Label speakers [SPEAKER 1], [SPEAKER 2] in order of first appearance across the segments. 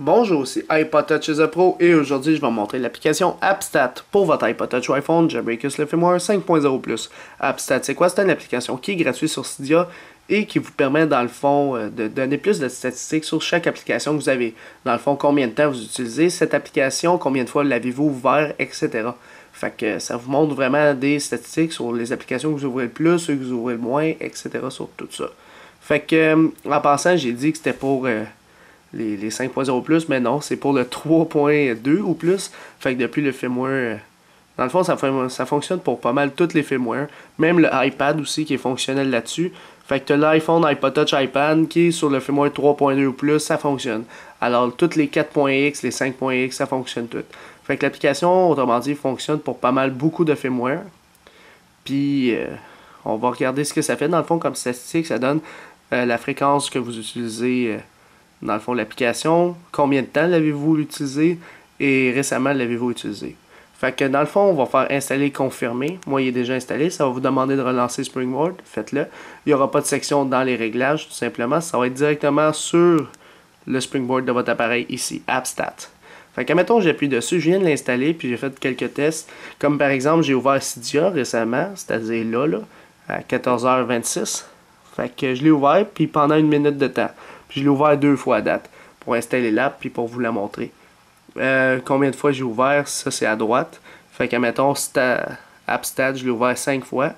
[SPEAKER 1] Bonjour, c'est iPod Touch is a Pro et aujourd'hui je vais vous montrer l'application AppStat pour votre iPod Touch ou iPhone Jailbreakers le firmware 5.0+. AppStat, c'est quoi? C'est une application qui est gratuite sur Cydia et qui vous permet dans le fond de donner plus de statistiques sur chaque application que vous avez. Dans le fond, combien de temps vous utilisez cette application, combien de fois l'avez-vous ouvert, etc. Fait que ça vous montre vraiment des statistiques sur les applications que vous ouvrez le plus, ceux que vous ouvrez le moins, etc. sur tout ça. Fait que en passant, j'ai dit que c'était pour les 5.0+, mais non, c'est pour le 3.2 ou plus. Fait que depuis le firmware, dans le fond, ça fonctionne pour pas mal tous les firmware. Même le iPad aussi qui est fonctionnel là-dessus. Fait que tu as l'iPhone, iPod Touch, iPad qui est sur le firmware 3.2 ou plus, ça fonctionne. Alors, toutes les 4.x, les 5.x, ça fonctionne tout. Fait que l'application, autrement dit, fonctionne pour pas mal beaucoup de firmware. Puis, on va regarder ce que ça fait. Dans le fond, comme statistique, ça donne la fréquence que vous utilisez. Dans le fond, l'application, combien de temps l'avez-vous utilisé et récemment l'avez-vous utilisé. Fait que dans le fond, on va faire installer confirmer. Moi, il est déjà installé. Ça va vous demander de relancer Springboard. Faites-le. Il n'y aura pas de section dans les réglages, tout simplement. Ça va être directement sur le Springboard de votre appareil ici, AppStat. Fait que, mettons, j'appuie dessus. Je viens de l'installer, puis j'ai fait quelques tests. Comme par exemple, j'ai ouvert Cydia récemment, c'est-à-dire là, à 14h26. Fait que je l'ai ouvert, puis pendant 1 minute de temps. Puis je l'ai ouvert 2 fois à date pour installer l'app puis pour vous la montrer. Combien de fois j'ai ouvert, ça c'est à droite. Fait que mettons, AppStat, je l'ai ouvert 5 fois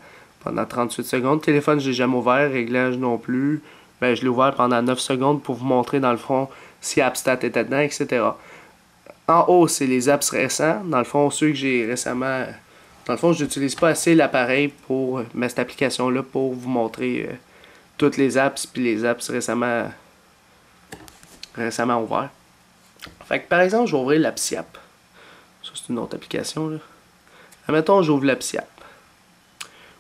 [SPEAKER 1] pendant 38 secondes. Téléphone, je l'ai jamais ouvert, réglage non plus. Ben, je l'ai ouvert pendant 9 secondes pour vous montrer dans le fond si AppStat était dedans, etc. En haut, c'est les apps récents. Dans le fond, ceux que j'ai récemment. Dans le fond, je n'utilise pas assez l'appareil pour mettre cette application-là pour vous montrer toutes les apps puis les apps récemment ouvert. Fait que par exemple, je vais ouvrir la Psyapp. Ça, c'est une autre application. Là. Admettons, j'ouvre la Psyapp.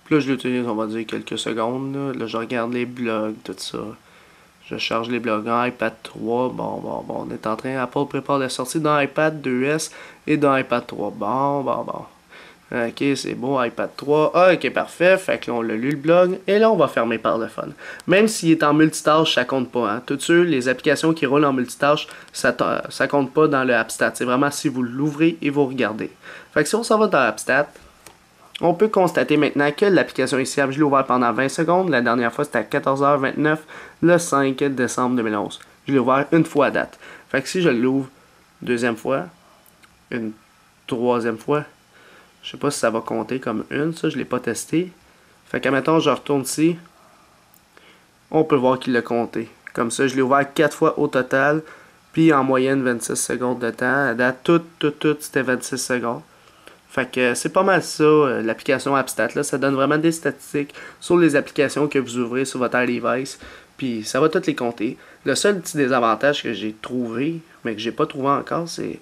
[SPEAKER 1] Puis là, je l'utilise, on va dire, quelques secondes. Là, je regarde les blogs, tout ça. Je charge les blogs en iPad 3. Bon. On est en train, Apple prépare la sortie dans iPad 2S et dans iPad 3. Bon. Ok, c'est beau, iPad 3. Ah, ok, parfait. Fait que là, on l'a lu le blog. Et là, on va fermer par le fun. Même s'il est en multitâche, ça compte pas. Hein. Tout de suite, les applications qui roulent en multitâche, ça compte pas dans le AppStat. C'est vraiment si vous l'ouvrez et vous regardez. Fait que si on s'en va dans AppStat, on peut constater maintenant que l'application ici, je l'ai ouvert pendant 20 secondes. La dernière fois, c'était à 14h29, le 5 décembre 2011. Je l'ai ouvert une fois à date. Fait que si je l'ouvre deuxième fois, une troisième fois, je sais pas si ça va compter comme une, ça je l'ai pas testé. Fait que mettons je retourne ici. On peut voir qu'il l'a compté. Comme ça, je l'ai ouvert 4 fois au total. Puis en moyenne 26 secondes de temps. À date, tout, c'était 26 secondes. Fait que c'est pas mal ça, l'application AppStat là. Ça donne vraiment des statistiques sur les applications que vous ouvrez sur votre device. Puis ça va toutes les compter. Le seul petit désavantage que j'ai trouvé, mais que j'ai pas trouvé encore, c'est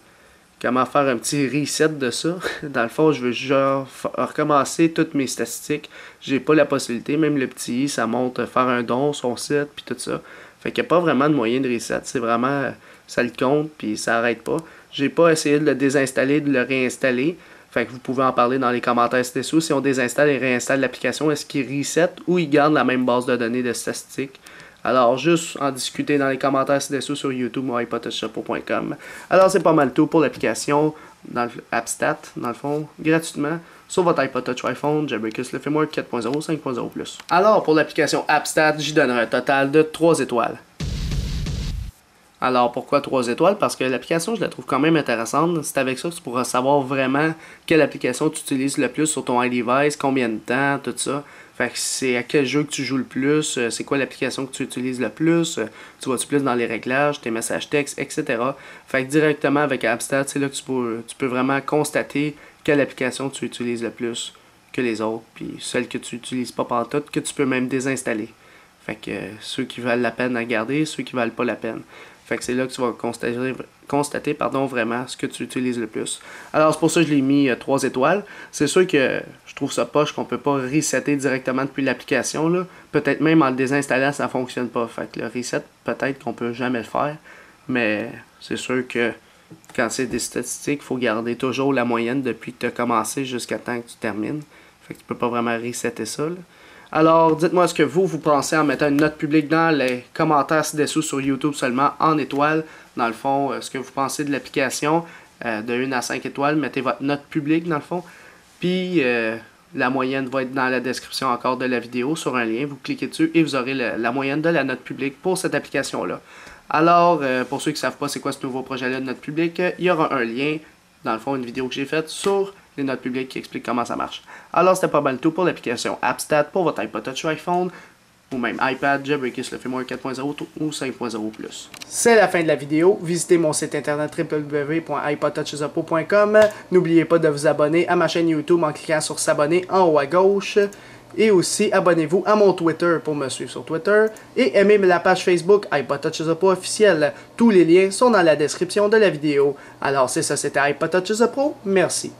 [SPEAKER 1] comment faire un petit reset de ça. Dans le fond, je veux genre recommencer toutes mes statistiques. J'ai pas la possibilité, même le petit, ça montre faire un don, son site, puis tout ça. Fait qu'il n'y a pas vraiment de moyen de reset. C'est vraiment, ça le compte, puis ça arrête pas. J'ai pas essayé de le désinstaller, de le réinstaller. Fait que vous pouvez en parler dans les commentaires ci-dessous. Si on désinstalle et réinstalle l'application, est-ce qu'il reset ou il garde la même base de données de statistiques? Alors, juste en discuter dans les commentaires ci-dessous sur YouTube ou iPodTouchShop.com. Alors, c'est pas mal tout pour l'application dans AppStat, dans le fond, gratuitement, sur votre iPod Touch ou iPhone, Jailbreakers le firmware 4.0, 5.0+. Alors, pour l'application AppStat, j'y donnerai un total de 3 étoiles. Alors, pourquoi 3 étoiles? Parce que l'application, je la trouve quand même intéressante. C'est avec ça que tu pourras savoir vraiment quelle application tu utilises le plus sur ton iDevice, combien de temps, tout ça. Fait que c'est à quel jeu que tu joues le plus, c'est quoi l'application que tu utilises le plus, tu vas-tu plus dans les réglages, tes messages textes, etc. Fait que directement avec AppStat, c'est là que tu peux vraiment constater quelle application tu utilises le plus que les autres, puis celles que tu n'utilises pas pantoute, que tu peux même désinstaller. Fait que ceux qui valent la peine à garder, ceux qui valent pas la peine. Fait que c'est là que tu vas constater vraiment ce que tu utilises le plus. Alors c'est pour ça que je l'ai mis 3 étoiles. C'est sûr que je trouve ça poche qu'on peut pas resetter directement depuis l'application. Peut-être même en le désinstallant, ça fonctionne pas. Fait que le reset, peut-être qu'on peut jamais le faire. Mais c'est sûr que quand c'est des statistiques, il faut garder toujours la moyenne depuis que tu as commencé jusqu'à temps que tu termines. Fait que tu peux pas vraiment resetter ça. Alors, dites-moi ce que vous pensez en mettant une note publique dans les commentaires ci-dessous sur YouTube seulement, en étoiles. Dans le fond, ce que vous pensez de l'application, de 1 à 5 étoiles, mettez votre note publique dans le fond. Puis, la moyenne va être dans la description encore de la vidéo sur un lien. Vous cliquez dessus et vous aurez la moyenne de la note publique pour cette application-là. Alors, pour ceux qui ne savent pas c'est quoi ce nouveau projet-là de note publique, il y aura un lien, dans le fond, une vidéo que j'ai faite sur les notes publiques qui explique comment ça marche. Alors, c'était pas mal tout pour l'application AppStat pour votre iPod Touch iPhone ou même iPad, jailbreaker le firmware 4.0 ou 5.0+. C'est la fin de la vidéo. Visitez mon site internet www.ipodtouchesuppo.com. N'oubliez pas de vous abonner à ma chaîne YouTube en cliquant sur s'abonner en haut à gauche. Et aussi, abonnez-vous à mon Twitter pour me suivre sur Twitter. Et aimez la page Facebook iPod Touches Pro officielle. Tous les liens sont dans la description de la vidéo. Alors c'est ça, c'était iPod Touches Pro. Merci.